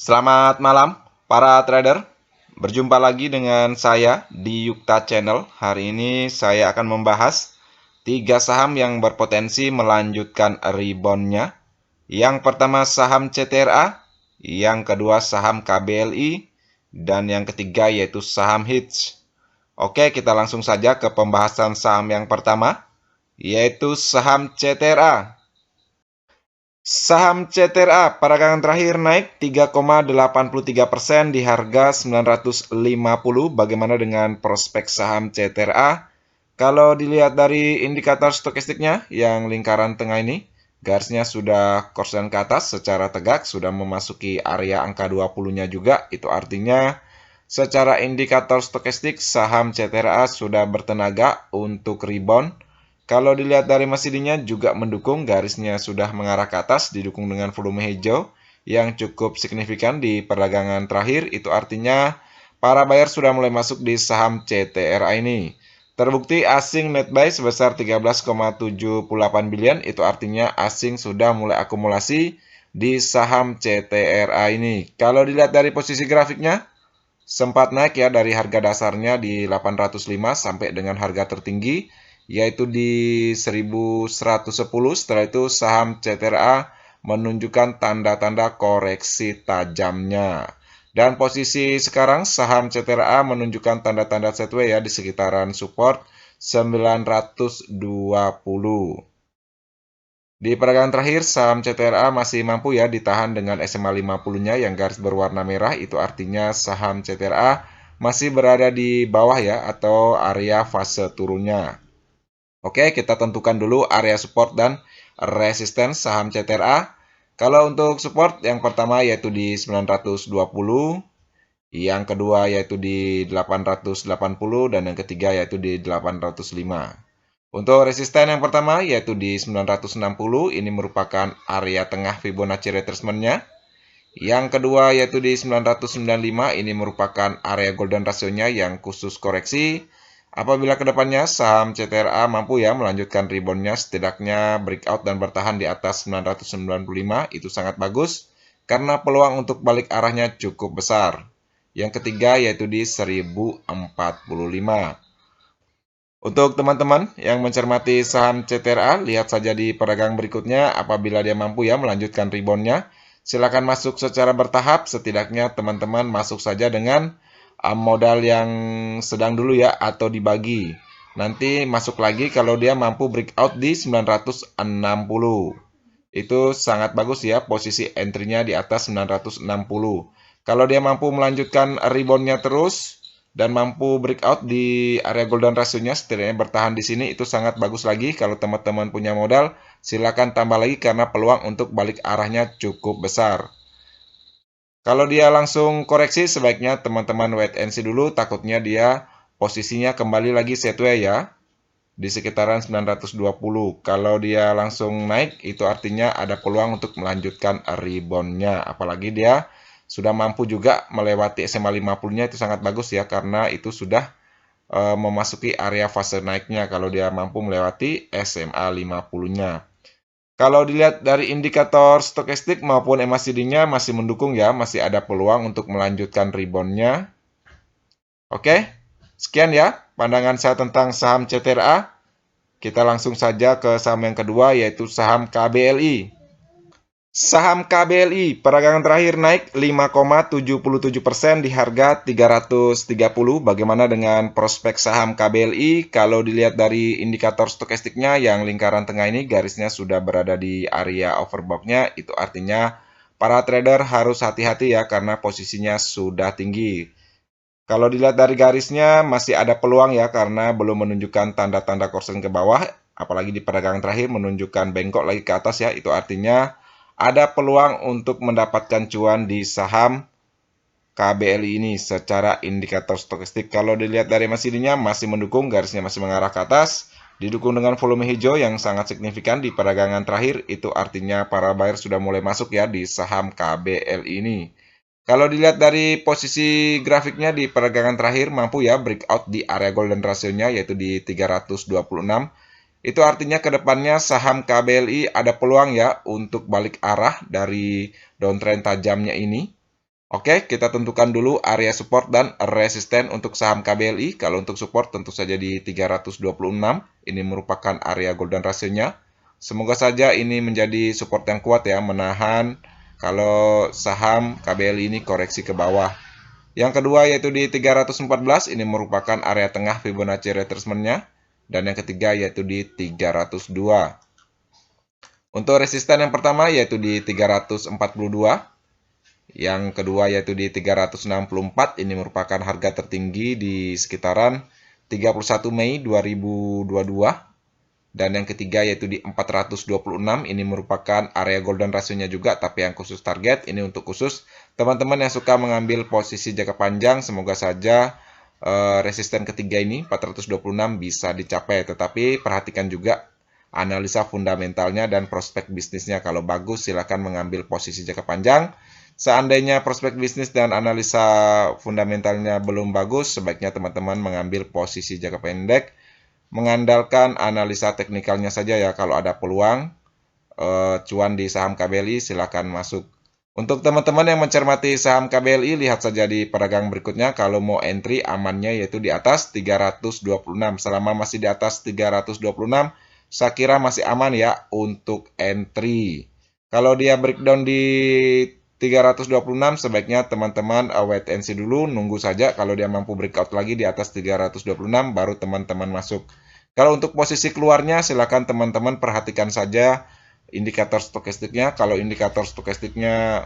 Selamat malam, para trader. Berjumpa lagi dengan saya di Yukta Channel. Hari ini saya akan membahas 3 saham yang berpotensi melanjutkan rebound-nya. Yang pertama saham CTRA, yang kedua saham KBLI, dan yang ketiga yaitu saham HITS. Oke, kita langsung saja ke pembahasan saham yang pertama, yaitu saham CTRA. Saham CTRA peragangan terakhir naik 3,83% di harga 950. Bagaimana dengan prospek saham CTRA? Kalau dilihat dari indikator stokastiknya yang lingkaran tengah ini, garisnya sudah korslen ke atas secara tegak, sudah memasuki area angka 20-nya juga. Itu artinya secara indikator stokastik saham CTRA sudah bertenaga untuk rebound. Kalau dilihat dari MACD-nya juga mendukung, garisnya sudah mengarah ke atas, didukung dengan volume hijau yang cukup signifikan di perdagangan terakhir. Itu artinya para buyer sudah mulai masuk di saham CTRA ini. Terbukti asing net buy sebesar 13,78 billion, itu artinya asing sudah mulai akumulasi di saham CTRA ini. Kalau dilihat dari posisi grafiknya, sempat naik ya dari harga dasarnya di 805 sampai dengan harga tertinggi yaitu di 1110. Setelah itu saham CTRA menunjukkan tanda-tanda koreksi tajamnya. Dan posisi sekarang saham CTRA menunjukkan tanda-tanda sideways ya di sekitaran support 920. Di peragangan terakhir, saham CTRA masih mampu ya ditahan dengan SMA 50-nya yang garis berwarna merah. Itu artinya saham CTRA masih berada di bawah ya atau area fase turunnya. Oke, kita tentukan dulu area support dan resisten saham CTRA. Kalau untuk support, yang pertama yaitu di 920, yang kedua yaitu di 880, dan yang ketiga yaitu di 805. Untuk resisten yang pertama yaitu di 960, ini merupakan area tengah Fibonacci retracement-nya. Yang kedua yaitu di 995, ini merupakan area golden ratio-nya yang khusus koreksi. Apabila kedepannya saham CTRA mampu ya melanjutkan rebound-nya, setidaknya breakout dan bertahan di atas 995, itu sangat bagus karena peluang untuk balik arahnya cukup besar. Yang ketiga yaitu di 1045. Untuk teman-teman yang mencermati saham CTRA, lihat saja di peragangan berikutnya. Apabila dia mampu ya melanjutkan rebound-nya, silakan masuk secara bertahap. Setidaknya teman-teman masuk saja dengan modal yang sedang dulu ya, atau dibagi. Nanti masuk lagi kalau dia mampu breakout di 960. Itu sangat bagus ya, posisi entry-nya di atas 960. Kalau dia mampu melanjutkan rebound-nya terus dan mampu breakout di area golden ratio-nya, setidaknya bertahan di sini, itu sangat bagus lagi. Kalau teman-teman punya modal, silakan tambah lagi karena peluang untuk balik arahnya cukup besar. Kalau dia langsung koreksi, sebaiknya teman-teman wait and see dulu, takutnya dia posisinya kembali lagi sideways ya, di sekitaran 920. Kalau dia langsung naik, itu artinya ada peluang untuk melanjutkan rebound-nya. Apalagi dia sudah mampu juga melewati SMA 50-nya, itu sangat bagus ya, karena itu sudah memasuki area fase naiknya kalau dia mampu melewati SMA 50-nya. Kalau dilihat dari indikator stokastik maupun MACD-nya masih mendukung ya, masih ada peluang untuk melanjutkan rebound-nya. Oke, sekian ya pandangan saya tentang saham CTRA. Kita langsung saja ke saham yang kedua yaitu saham KBLI. Saham KBLI peragangan terakhir naik 5,77% di harga 330. Bagaimana dengan prospek saham KBLI? Kalau dilihat dari indikator stokastiknya yang lingkaran tengah ini garisnya sudah berada di area overbought-nya. Itu artinya para trader harus hati-hati ya karena posisinya sudah tinggi. Kalau dilihat dari garisnya masih ada peluang ya karena belum menunjukkan tanda-tanda korslen ke bawah. Apalagi di perdagangan terakhir menunjukkan bengkok lagi ke atas ya. Itu artinya ada peluang untuk mendapatkan cuan di saham KBLI ini secara indikator stokastik. Kalau dilihat dari MACD-nya masih mendukung, garisnya masih mengarah ke atas. Didukung dengan volume hijau yang sangat signifikan di perdagangan terakhir. Itu artinya para buyer sudah mulai masuk ya di saham KBLI ini. Kalau dilihat dari posisi grafiknya di perdagangan terakhir mampu ya breakout di area golden ratio-nya yaitu di 326. Itu artinya ke depannya saham KBLI ada peluang ya untuk balik arah dari downtrend tajamnya ini. Oke, kita tentukan dulu area support dan resisten untuk saham KBLI. Kalau untuk support tentu saja di 326. Ini merupakan area golden ratio-nya. Semoga saja ini menjadi support yang kuat ya, menahan kalau saham KBLI ini koreksi ke bawah. Yang kedua yaitu di 314, ini merupakan area tengah Fibonacci retracement-nya. Dan yang ketiga yaitu di 302. Untuk resisten yang pertama yaitu di 342. Yang kedua yaitu di 364, ini merupakan harga tertinggi di sekitaran 31 Mei 2022. Dan yang ketiga yaitu di 426, ini merupakan area golden ratio-nya juga, tapi yang khusus target. Ini untuk khusus teman-teman yang suka mengambil posisi jangka panjang, semoga saja resisten ketiga ini 426 bisa dicapai. Tetapi perhatikan juga analisa fundamentalnya dan prospek bisnisnya. Kalau bagus silakan mengambil posisi jangka panjang. Seandainya prospek bisnis dan analisa fundamentalnya belum bagus, sebaiknya teman-teman mengambil posisi jangka pendek, mengandalkan analisa teknikalnya saja ya. Kalau ada peluang cuan di saham KBLI, silakan masuk. Untuk teman-teman yang mencermati saham KBLI, lihat saja di pedagang berikutnya. Kalau mau entry, amannya yaitu di atas 326. Selama masih di atas 326, saya kira masih aman ya untuk entry. Kalau dia breakdown di 326, sebaiknya teman-teman wait and see dulu, nunggu saja. Kalau dia mampu breakout lagi di atas 326, baru teman-teman masuk. Kalau untuk posisi keluarnya, silakan teman-teman perhatikan saja indikator stokastiknya. Kalau indikator stokastiknya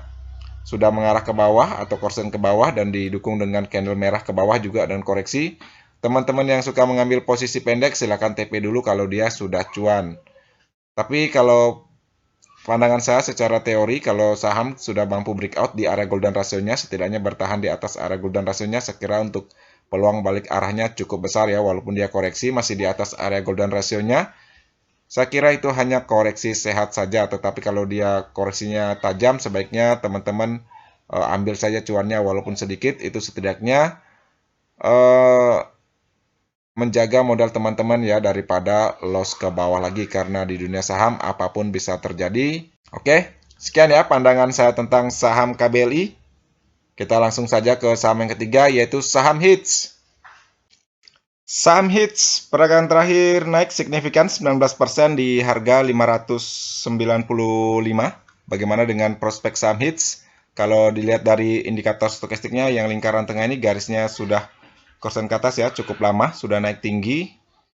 sudah mengarah ke bawah atau korsen ke bawah dan didukung dengan candle merah ke bawah juga dan koreksi, teman-teman yang suka mengambil posisi pendek, silakan TP dulu kalau dia sudah cuan. Tapi kalau pandangan saya secara teori, kalau saham sudah mampu breakout di area golden ratio-nya, setidaknya bertahan di atas area golden ratio-nya, saya kira untuk peluang balik arahnya cukup besar ya, walaupun dia koreksi masih di atas area golden ratio-nya. Saya kira itu hanya koreksi sehat saja, tetapi kalau dia koreksinya tajam, sebaiknya teman-teman ambil saja cuannya walaupun sedikit, itu setidaknya menjaga modal teman-teman ya daripada loss ke bawah lagi, karena di dunia saham apapun bisa terjadi. Oke, sekian ya pandangan saya tentang saham KBLI. Kita langsung saja ke saham yang ketiga yaitu saham HITS. Saham HITS peragangan terakhir naik signifikan 19% di harga 595. Bagaimana dengan prospek saham HITS? Kalau dilihat dari indikator stokastiknya yang lingkaran tengah ini garisnya sudah korsen ke atas ya, cukup lama, sudah naik tinggi.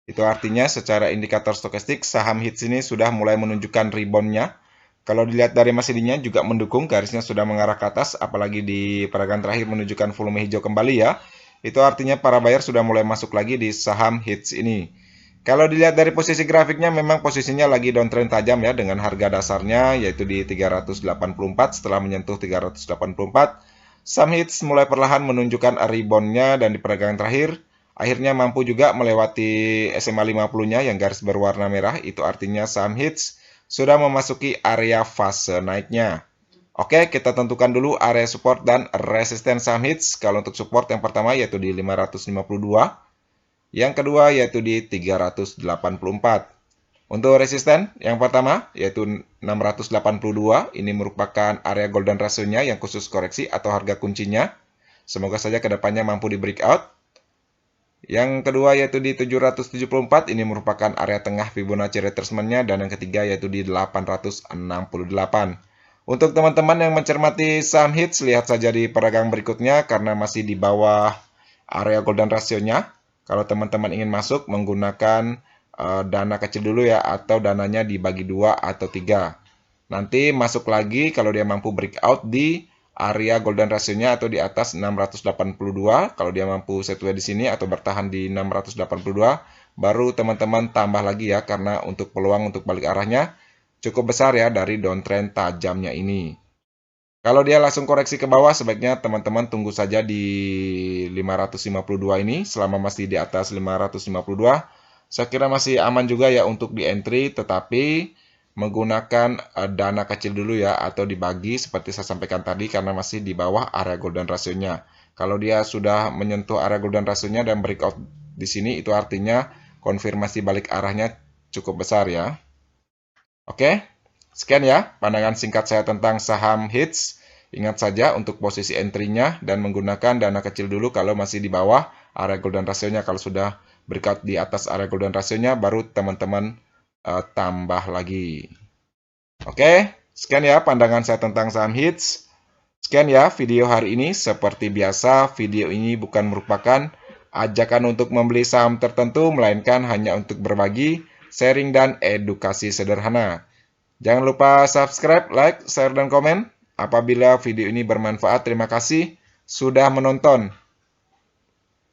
Itu artinya secara indikator stokastik saham HITS ini sudah mulai menunjukkan rebound-nya. Kalau dilihat dari MACD-nya juga mendukung, garisnya sudah mengarah ke atas, apalagi di peragangan terakhir menunjukkan volume hijau kembali ya. Itu artinya para buyer sudah mulai masuk lagi di saham HITS ini. Kalau dilihat dari posisi grafiknya, memang posisinya lagi downtrend tajam ya, dengan harga dasarnya yaitu di 384. Setelah menyentuh 384, saham HITS mulai perlahan menunjukkan rebound-nya, dan di peragangan terakhir akhirnya mampu juga melewati SMA 50-nya yang garis berwarna merah. Itu artinya saham HITS sudah memasuki area fase naiknya. Oke, kita tentukan dulu area support dan resisten saham HITS. Kalau untuk support yang pertama yaitu di 552. Yang kedua yaitu di 384. Untuk resisten yang pertama yaitu 682. Ini merupakan area golden ratio-nya yang khusus koreksi atau harga kuncinya. Semoga saja kedepannya mampu di breakout. Yang kedua yaitu di 774, ini merupakan area tengah Fibonacci retracement-nya, dan yang ketiga yaitu di 868. Untuk teman-teman yang mencermati saham HITS, lihat saja di peragangan berikutnya karena masih di bawah area golden ratio-nya. Kalau teman-teman ingin masuk menggunakan dana kecil dulu ya, atau dananya dibagi 2 atau 3. Nanti masuk lagi kalau dia mampu breakout di area golden ratio-nya atau di atas 682. Kalau dia mampu settle di sini atau bertahan di 682, baru teman-teman tambah lagi ya, karena untuk peluang untuk balik arahnya cukup besar ya dari downtrend tajamnya ini. Kalau dia langsung koreksi ke bawah, sebaiknya teman-teman tunggu saja di 552 ini. Selama masih di atas 552, saya kira masih aman juga ya untuk di entry, tetapi menggunakan dana kecil dulu ya, atau dibagi seperti saya sampaikan tadi, karena masih di bawah area golden ratio-nya. Kalau dia sudah menyentuh area golden ratio-nya dan breakout di sini, itu artinya konfirmasi balik arahnya cukup besar ya. Oke, sekian ya pandangan singkat saya tentang saham HITS. Ingat saja untuk posisi entry-nya dan menggunakan dana kecil dulu kalau masih di bawah area golden ratio-nya. Kalau sudah berkat di atas area golden ratio-nya, baru teman-teman tambah lagi. Oke, sekian ya pandangan saya tentang saham HITS. Sekian ya video hari ini. Seperti biasa, video ini bukan merupakan ajakan untuk membeli saham tertentu, melainkan hanya untuk berbagi, sharing, dan edukasi sederhana. Jangan lupa subscribe, like, share, dan komen. Apabila video ini bermanfaat, terima kasih sudah menonton.